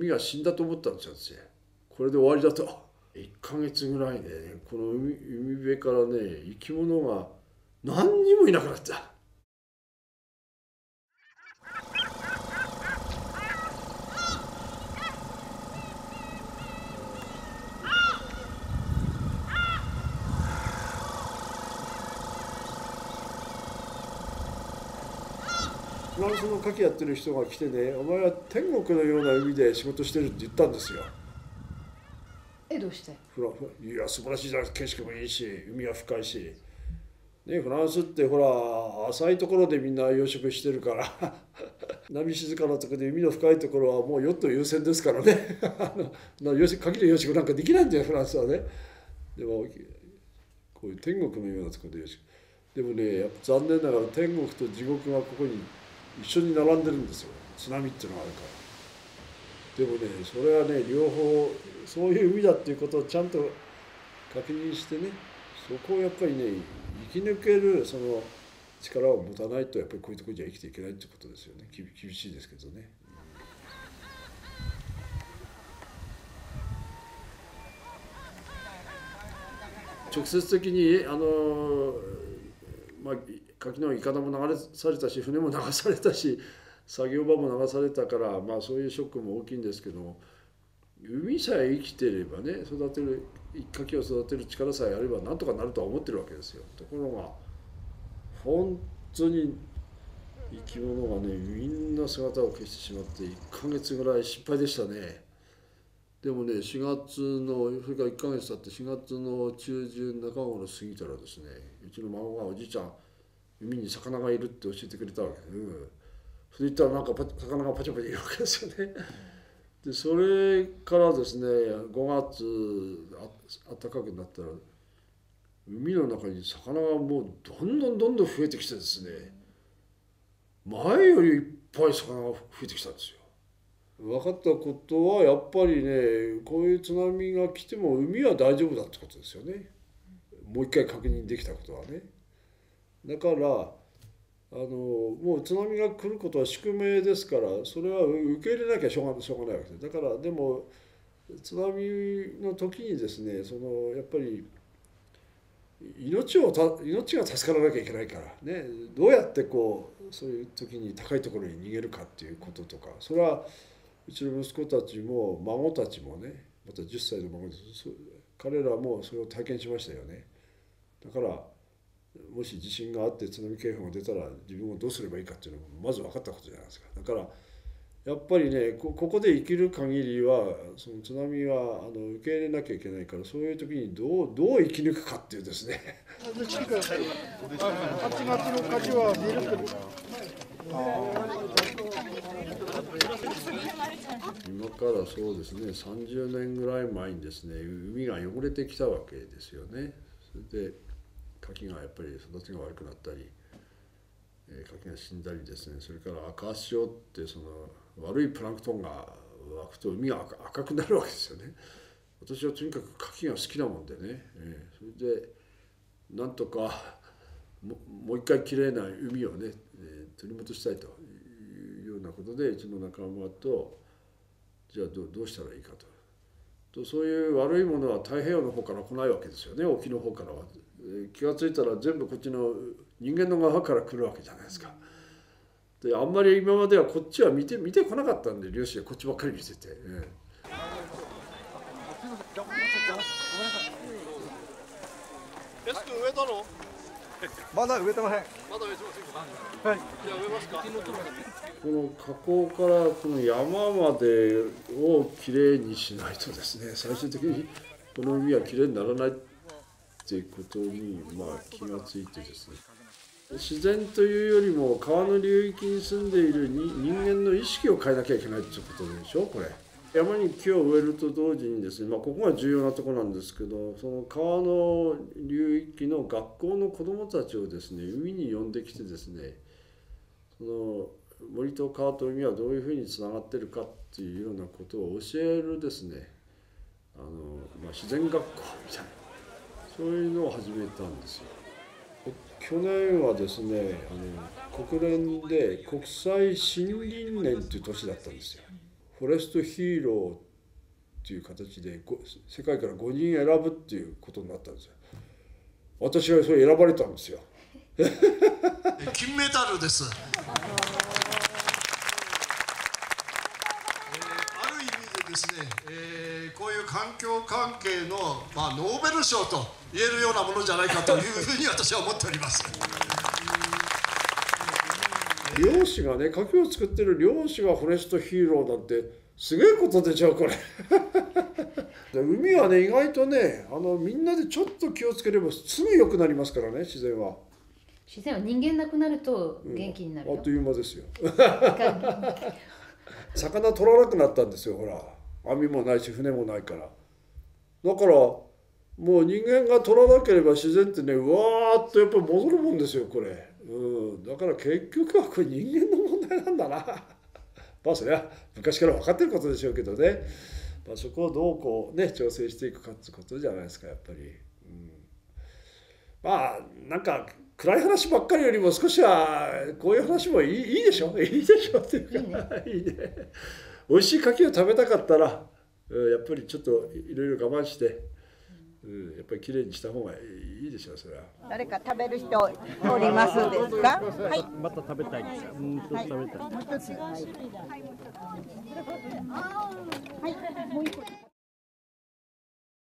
海が死んだと思ったんですよ私。これで終わりだと。1ヶ月ぐらいでね、この海辺からね生き物が何にもいなくなった。フランスの牡蠣やってる人が来てね、お前は天国のような海で仕事してるって言ったんですよ。どうして？いや素晴らしいじゃないですか。景色もいいし海は深いし、ね、フランスってほら浅いところでみんな養殖してるから波静かなところで海の深いところはもうヨット優先ですからね限り養殖なんかできないんだよフランスはね。でもこういう天国のようなところで養殖でもね、やっぱ残念ながら天国と地獄がここに一緒に並んでるんですよ。津波っていうのがあるから。でもね、それはね両方そういう海だっていうことをちゃんと確認してね、そこをやっぱりね生き抜けるその力を持たないとやっぱりこういうところじゃ生きていけないってことですよね。厳しいですけどね。直接的に牡蠣のいかだも流されたし船も流されたし作業場も流されたから、そういうショックも大きいんですけど、海さえ生きてればね、牡蠣を育てる力さえあればなんとかなるとは思ってるわけですよ。ところが本当に生き物がねみんな姿を消してしまって1ヶ月ぐらい失敗でしたね。でもね4月のそれから1ヶ月経って4月の中旬中頃過ぎたらですね、うちの孫が「おじいちゃん海に魚がいる」って教えてくれたわけで、それ言ったらなんか魚がパチャパチャいるわけですよね。でそれからですね5月暖かくなったら海の中に魚がもうどんどん増えてきてですね、前よりいっぱい魚が増えてきたんですよ。分かったことはやっぱりね、こういう津波が来ても海は大丈夫だってことですよね。もう一回確認できたことはね。だからもう津波が来ることは宿命ですから、それは受け入れなきゃしょうがないわけです。だからでも津波の時にですね、やっぱり命が助からなきゃいけないからね、どうやってそういう時に高いところに逃げるかっていうこととか、それはうちの息子たちも孫たちもね、また10歳の孫です。彼らもそれを体験しましたよね。だからもし地震があって津波警報が出たら自分をどうすればいいかっていうのもまず分かったことじゃないですか。だからやっぱりね、ここで生きる限りはその津波は受け入れなきゃいけないから、そういう時にどう生き抜くかっていうですね。8月の牡蠣はミルク。今からそうですね30年ぐらい前にですね海が汚れてきたわけですよね。それで牡蠣がやっぱり育ちが悪くなったり、牡蠣が死んだりですね、それから赤潮ってその悪いプランクトンが湧くと海が赤くなるわけですよね。私はとにかく牡蠣が好きなもんでね、それでなんとかもう一回きれいな海をね、取り戻したいというようなことでうちの仲間とじゃあどうしたらいいかと。そういう悪いものは太平洋の方から来ないわけですよね、沖の方からは。気が付いたら全部こっちの人間の側から来るわけじゃないですか。であんまり今まではこっちは見てこなかったんで、漁師はこっちばっかり見てて、安く植えたの？まだ植えてません。まだ植えてませんか？はい。じゃあ植えますか？この河口からこの山までをきれいにしないとですね、最終的にこの海はきれいにならないっていうことに気がついてですね、自然というよりも川の流域に住んでいる人間の意識を変えなきゃいけないっていうことでしょこれ。山に木を植えると同時にですね、ここが重要なところなんですけど、その川の流域の学校の子どもたちをですね海に呼んできてですね、その森と川と海はどういうふうにつながってるかっていうようなことを教えるですね、自然学校みたいな、そういうのを始めたんですよ。去年はですね国連で国際森林年という年だったんですよ。フォレストヒーローっていう形で世界から5人選ぶっていうことになったんですよ。私はそれ選ばれたんですよ。金メダルです。ある意味でですね、こういう環境関係の、ノーベル賞と言えるようなものじゃないかというふうに私は思っております。漁師がね、牡蠣を作ってる漁師がフォレストヒーローなんてすげえことでしょこれ。で海はね意外とねみんなでちょっと気をつければすぐ良くなりますからね、自然は。自然は人間なくなると元気になるよ、あっという間ですよ。魚取らなくなったんですよ、ほら網もないし船もないから。だからもう人間が取らなければ自然ってねうわーっとやっぱり戻るもんですよこれ。だから結局はこれ人間の問題なんだな。まあそれは昔から分かってることでしょうけどね、そこをどうこうね調整していくかってことじゃないですかやっぱり。まあなんか暗い話ばっかりよりも少しはこういう話もいいでしょ、いいでしょっていうかいいね。美味しい牡蠣を食べたかったらやっぱりちょっといろいろ我慢して、やっぱりきれいにした方がいいでしょうそれは。誰か食べる人おりますですか？はい。また食べたいです。もう一つ食べたい。はい。もう一個。